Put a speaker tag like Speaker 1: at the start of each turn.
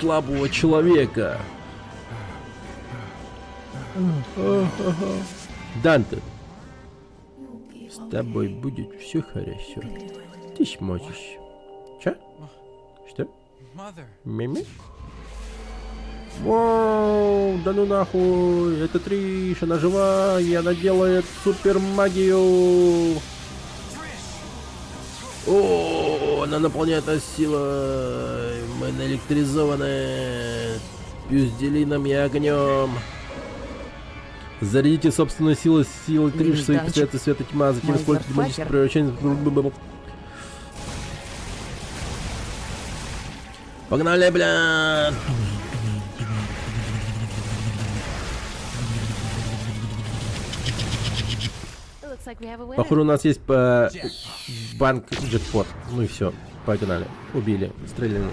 Speaker 1: слабого человека. Данте, с тобой будет все хорошо. Ты сможешь. Чё? Что? Мими? Воу, да ну нахуй, это Триш, она жива, и она делает супер магию. О, она наполняет нас силой, мы наэлектризованы пюзделином и огнем. Зарядите собственную силу силы Триш, свои пистолеты света тьма, затем используйте магическое превращение. Погнали, бля! Похоже, у нас есть банк джекпот. Ну и все, погнали. Убили, стреляли.